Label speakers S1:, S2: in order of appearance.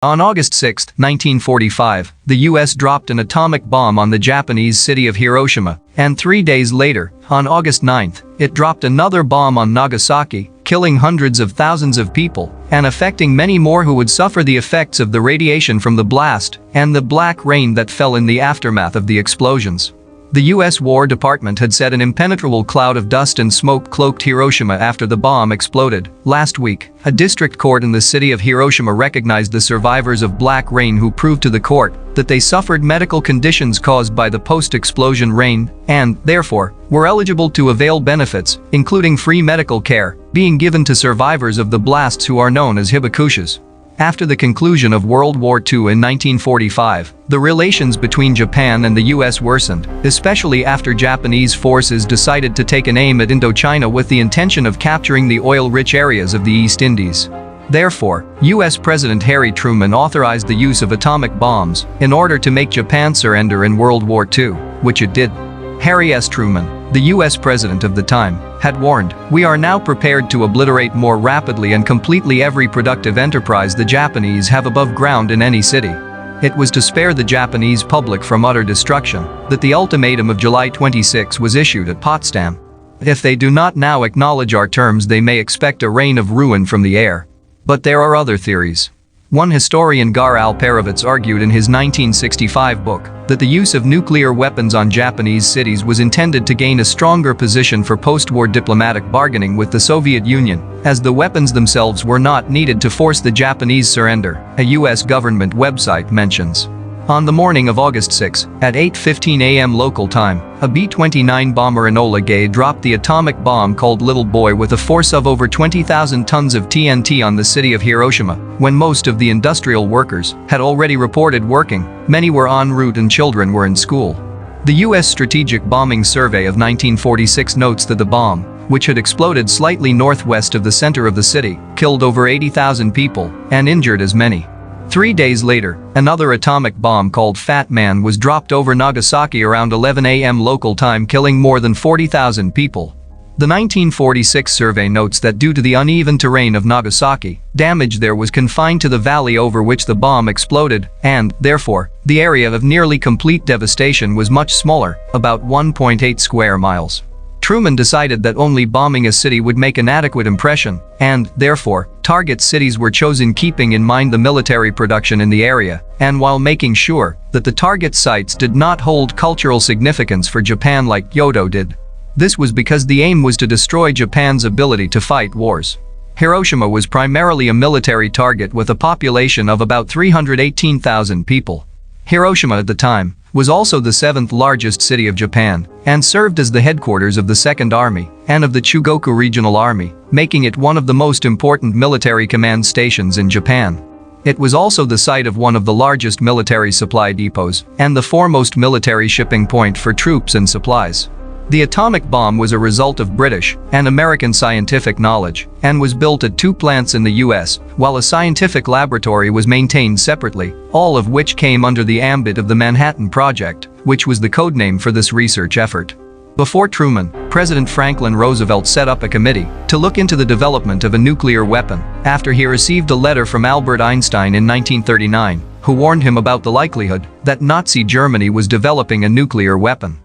S1: On August 6, 1945, the US dropped an atomic bomb on the Japanese city of Hiroshima, and 3 days later, on August 9, it dropped another bomb on Nagasaki, killing hundreds of thousands of people and affecting many more who would suffer the effects of the radiation from the blast and the black rain that fell in the aftermath of the explosions. The U.S. War Department had said an impenetrable cloud of dust and smoke cloaked Hiroshima after the bomb exploded. Last week, a district court in the city of Hiroshima recognized the survivors of black rain who proved to the court that they suffered medical conditions caused by the post-explosion rain and, therefore, were eligible to avail benefits, including free medical care, being given to survivors of the blasts who are known as hibakushas. After the conclusion of World War II in 1945, the relations between Japan and the US worsened, especially after Japanese forces decided to take an aim at Indochina with the intention of capturing the oil-rich areas of the East Indies. Therefore, US President Harry Truman authorized the use of atomic bombs in order to make Japan surrender in World War II, which it did. Harry S. Truman, the US president of the time, had warned, "We are now prepared to obliterate more rapidly and completely every productive enterprise the Japanese have above ground in any city." It was to spare the Japanese public from utter destruction that the ultimatum of July 26 was issued at Potsdam. If they do not now acknowledge our terms, they may expect a rain of ruin from the air. But there are other theories. One historian, Gar Alperovitz, argued in his 1965 book that the use of nuclear weapons on Japanese cities was intended to gain a stronger position for post-war diplomatic bargaining with the Soviet Union, as the weapons themselves were not needed to force the Japanese surrender, a US government website mentions. On the morning of August 6, at 8:15 a.m. local time, a B-29 bomber Enola Gay dropped the atomic bomb called Little Boy with a force of over 20,000 tons of TNT on the city of Hiroshima. When most of the industrial workers had already reported working, many were en route and children were in school. The U.S. Strategic Bombing Survey of 1946 notes that the bomb, which had exploded slightly northwest of the center of the city, killed over 80,000 people and injured as many. 3 days later, another atomic bomb called Fat Man was dropped over Nagasaki around 11 a.m. local time, killing more than 40,000 people. The 1946 survey notes that due to the uneven terrain of Nagasaki, damage there was confined to the valley over which the bomb exploded, and, therefore, the area of nearly complete devastation was much smaller, about 1.8 square miles. Truman decided that only bombing a city would make an adequate impression, and, therefore, target cities were chosen keeping in mind the military production in the area, and while making sure that the target sites did not hold cultural significance for Japan like Kyoto did. This was because the aim was to destroy Japan's ability to fight wars. Hiroshima was primarily a military target with a population of about 318,000 people. Hiroshima at the time was also the 7th largest city of Japan and served as the headquarters of the 2nd Army and of the Chugoku Regional Army, making it one of the most important military command stations in Japan. It was also the site of one of the largest military supply depots and the foremost military shipping point for troops and supplies. The atomic bomb was a result of British and American scientific knowledge and was built at 2 plants in the US, while a scientific laboratory was maintained separately, all of which came under the ambit of the Manhattan Project, which was the codename for this research effort. Before Truman, President Franklin Roosevelt set up a committee to look into the development of a nuclear weapon after he received a letter from Albert Einstein in 1939, who warned him about the likelihood that Nazi Germany was developing a nuclear weapon.